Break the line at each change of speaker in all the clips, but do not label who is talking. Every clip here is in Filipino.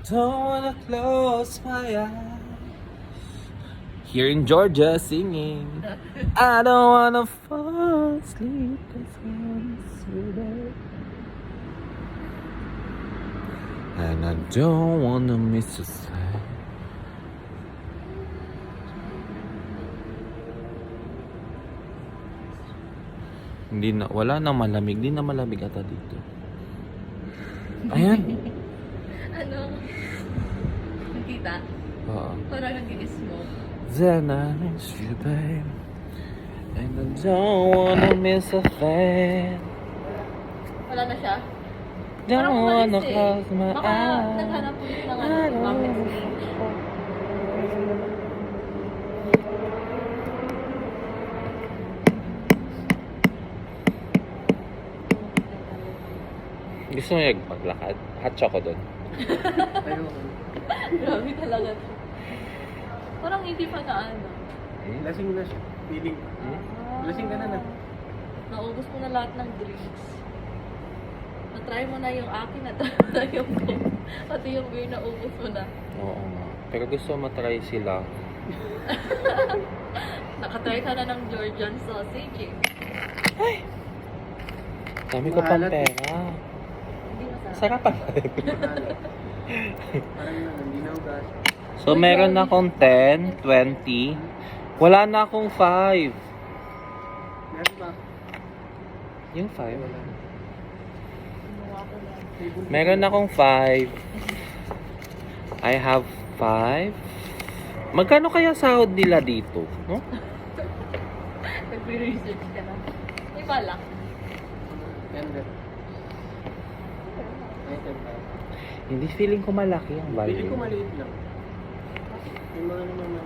don't wanna close my eyes. Here in Georgia singing. I don't wanna fall asleep as one. And I don't wanna miss a sight. Hindi na, wala na malamig. Hindi na malamig ata dito. Ayan.
Ano? Nakita?
Oo.
Parang nag-i-smoke.
Then I miss you, babe. And I don't wanna miss a thing.
Wala na siya?
Don't wanna
umalis
close my
Baka
eyes.
naghanap ulit ng
I don't
bakit?
Gusto mo yung maglakad? Hot choco doon.
Grabe talaga to. Parang hindi pa na ano.
Lasing na siya. Feeling. Lasing ka na.
Naubos mo na lahat ng drinks. Na-try mo na yung akin, na-try mo na yung ko. Pati yung beer na ubos mo na.
Oo nga. Pero gusto mo matry sila.
Nakatry ka na ng Georgian sausage eh.
Ay! Dami ko pang
Mahalat eh.
pera.
Hindi masarap.
Sarapan.
Parang hindi na ugas.
So, meron na akong 10, 20. Wala na akong 5.
Meron ba?
Yung 5?
Wala.
Gumawa ko na.
Meron akong 5. I have 5. Magkano kaya sahod nila dito? No?
Nag-research ka na. May balak.
Ganda. Ay, ganda.
Hindi feeling ko malaki ang
Pili
value.
ko maliit lang. Yung mga naman.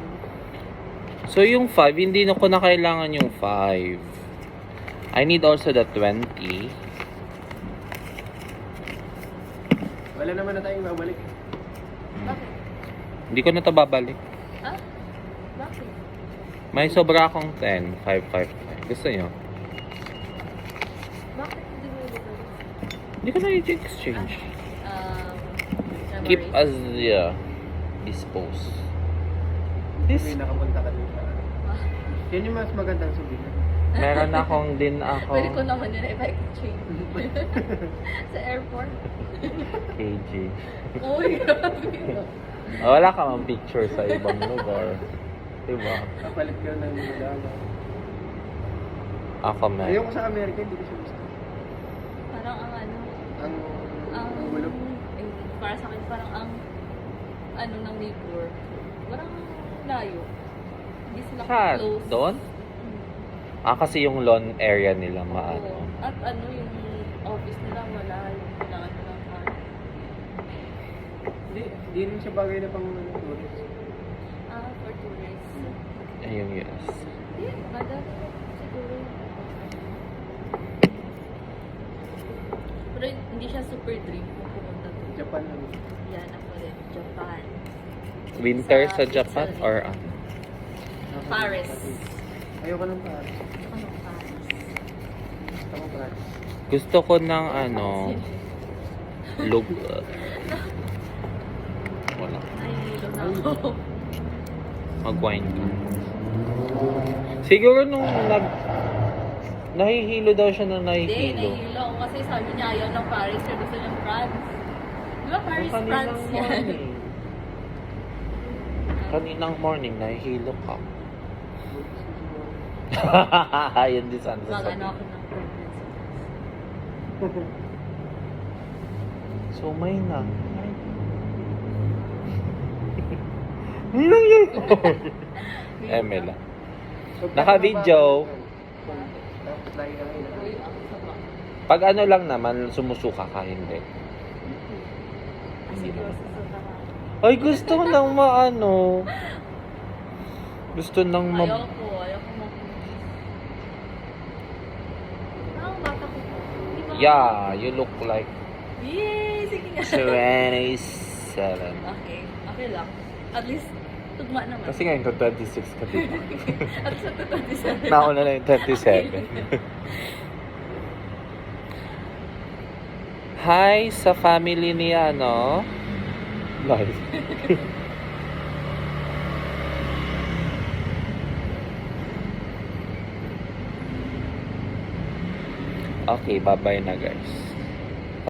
So yung 5, hindi na ko na kailangan yung 5. I need also the 20.
Wala naman na tayong babalik.
Bakit?
Hindi ko na to babalik.
Ha? Bakit?
May sobra akong 10. 5, 5, 5. Gusto nyo?
Bakit hindi mo ibabalik?
Hindi ko na i-exchange. Keep
Memories.
as dispose.
May
This,
nakapunta ka dun sa yan yung mas magandang sabihin.
meron akong din ako
Pwede ko naman yun i-exchange. Sa airport.
KG.
Uy, grabe.
Wala ka mang picture sa ibang lugar. Diba?
Kapalit ka ng madama.
Ako man.
Ayoko sa Amerika, hindi ko siya gusto.
Parang ang ano,
Ang
ang
gulo.
eh, para sa akin parang ang ano ng neighbor. Parang layo. Hindi sila
Saan?
close.
Doon? Kasi yung lawn area nila
Oo.
maano.
At ano yung office nila malayo. Kailangan nila car.
Hindi rin siya bagay na pang tourist.
For tourists.
Yung US.
Hindi, madami siguro. Pero hindi siya super dream kung pumunta doon.
Japan lang.
Yan ako din. Japan.
Winter
Sa
sa Japan
Italy.
or
Paris.
Ayoko ng Paris.
Ano, Paris?
Gusto ko Paris.
gusto ko ng ano lug wala.
Ay, hilo na ako.
Mag-wine ka. Siguro nung nahihilo daw siya na
Hindi,
nahihilo.
nahihilo ako kasi sabi niya ayaw ng Paris siya gusto niyang France. Di ba Paris,
Nung
France yan?
morning. Kaninang morning, nahihilo ka. Yun din sana
Mag-ano
sasabihin.
ako ng pregnancy.
So, may na. Hindi lang yun. Emela. Naka-video.
Tapos lagi ka ngayon.
Uy, ang sama.
Pag ano lang naman, sumusuka ka, hindi.
Kasi siguro sa sama.
Ay, gusto ko nang maano. Gusto nang
Ayoko mo. Ah, bata ko po. Hindi ba-
Yeah, you look like
Yay! Sige nga.
27.
Okay. Okay lang. At least, tugma naman.
Kasi ngayon, 26 ka diba?
At sa 27.
Nauna na yung 27. Hi sa family ni ano. Live. Okay, bye-bye na guys.